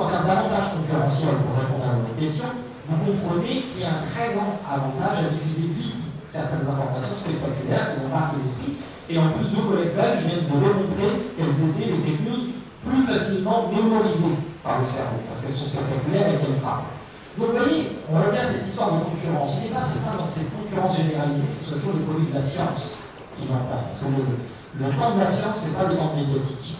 en termes d'avantages concurrentiels, pour répondre à votre question, vous comprenez qu'il y a un très grand avantage à diffuser vite certaines informations spectaculaires qui vont marquer l'esprit. Et en plus, nos collègues belges viennent de démontrer qu'elles étaient, les fake news, plus facilement mémorisées par le cerveau, parce qu'elles sont spectaculaires et qu'elles frappent. Donc vous voyez, on revient à cette histoire de concurrence. Il n'est pas certain dans cette concurrence généralisée, ce soit toujours les produits de la science qui l'emportent. Parce que le temps de la science, ce n'est pas le temps médiatique.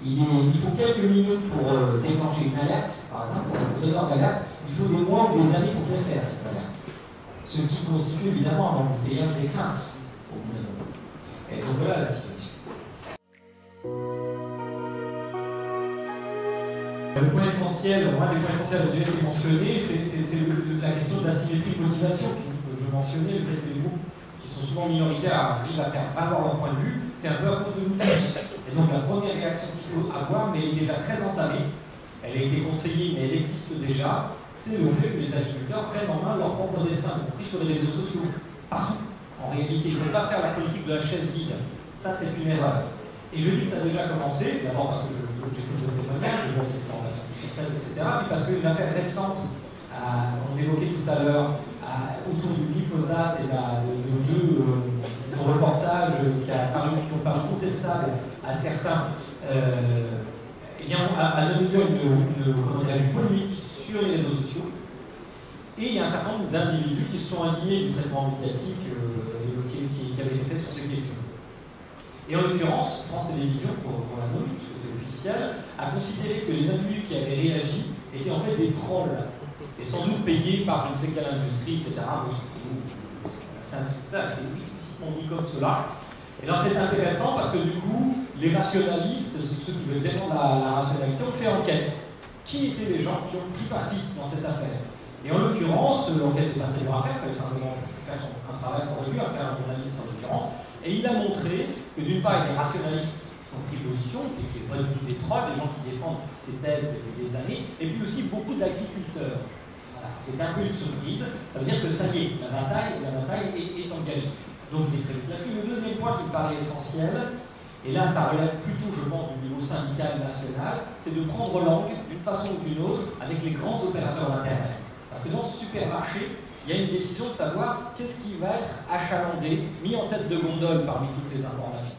Il faut quelques minutes pour déclencher une alerte, par exemple, pour être donneur d'alerte, il faut des mois ou des années pour le faire, cette alerte. Ce qui constitue évidemment un embouteillage des craintes au bout d'un moment. Et donc voilà la situation. Le point essentiel, un des points essentiels a déjà été mentionné, c'est la question de l'asymétrie de motivation que je mentionnais, le fait que les groupes qui sont souvent minoritaires arrivent à faire valoir leur point de vue, c'est un peu à cause de nous tous. Et donc la première réaction qu'il faut avoir, mais elle est déjà très entamée, elle a été conseillée, mais elle existe déjà, c'est le fait que les agriculteurs prennent en main leur propre destin, y compris sur les réseaux sociaux, partout. En réalité, il ne faut pas faire la politique de la chaise vide. Ça, c'est une erreur. Et je dis que ça a déjà commencé, d'abord parce que j'écoute le témoignage, je vois qu'il y a une formation etc., mais parce qu'une affaire récente, on évoquait tout à l'heure, autour du glyphosate et de deux reportages qui ont paru contestables à certains, a donné lieu à une polémique sur les réseaux sociaux. Et il y a un certain nombre d'individus qui se sont indignés du traitement médiatique qui avait été fait sur ces questions. Et en l'occurrence, France Télévisions, pour la nommer, puisque c'est officiel, a considéré que les individus qui avaient réagi étaient en fait des trolls, et sans doute payés par je ne sais quelle industrie, etc. C'est explicitement dit comme cela. Et là, c'est intéressant parce que du coup, les rationalistes, ceux qui veulent défendre la rationalité, ont fait enquête. Qui étaient les gens qui ont pris parti dans cette affaire? Et en l'occurrence, l'enquête est pas très loin à faire, il fallait simplement faire un travail corrigé, à faire un journaliste en l'occurrence, et il a montré que d'une part, il y a des rationalistes qui ont pris position, qui n'est pas du tout des trolls, des gens qui défendent ces thèses depuis des années, et puis aussi beaucoup d'agriculteurs. Voilà. C'est un peu une surprise, ça veut dire que ça y est, la bataille est engagée. Donc je l'ai très vite là-dessus. Le deuxième point qui me paraît essentiel, et là ça relève plutôt, je pense, du niveau syndical national, c'est de prendre langue, d'une façon ou d'une autre, avec les grands opérateurs d'Internet. Parce que dans ce supermarché, il y a une décision de savoir qu'est-ce qui va être achalandé, mis en tête de gondole parmi toutes les informations.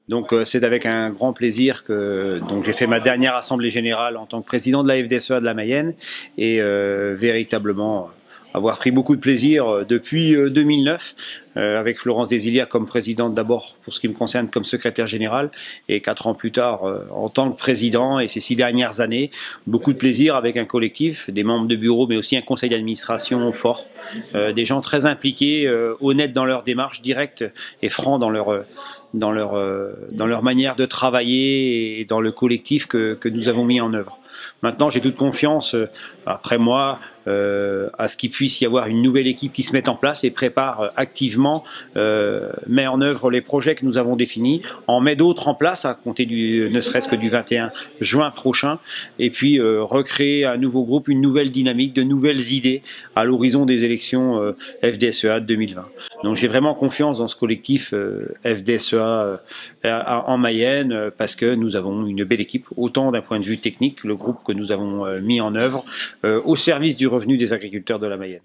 Donc c'est avec un grand plaisir que j'ai fait ma dernière assemblée générale en tant que président de la FDSEA de la Mayenne et véritablement avoir pris beaucoup de plaisir depuis 2009 avec Florence Desilliers comme présidente d'abord pour ce qui me concerne comme secrétaire général et 4 ans plus tard en tant que président et ces 6 dernières années, beaucoup de plaisir avec un collectif, des membres de bureau mais aussi un conseil d'administration fort, des gens très impliqués, honnêtes dans leur démarche, directe et francs dans leur manière de travailler et dans le collectif que nous avons mis en œuvre. Maintenant, j'ai toute confiance, après moi, à ce qu'il puisse y avoir une nouvelle équipe qui se mette en place et prépare activement, met en œuvre les projets que nous avons définis, en met d'autres en place à compter ne serait-ce que du 21 juin prochain, et puis recréer un nouveau groupe, une nouvelle dynamique, de nouvelles idées à l'horizon des élections FDSEA de 2020. Donc j'ai vraiment confiance dans ce collectif FDSEA en Mayenne parce que nous avons une belle équipe, autant d'un point de vue technique, le groupe que nous avons mis en œuvre au service du revenu des agriculteurs de la Mayenne.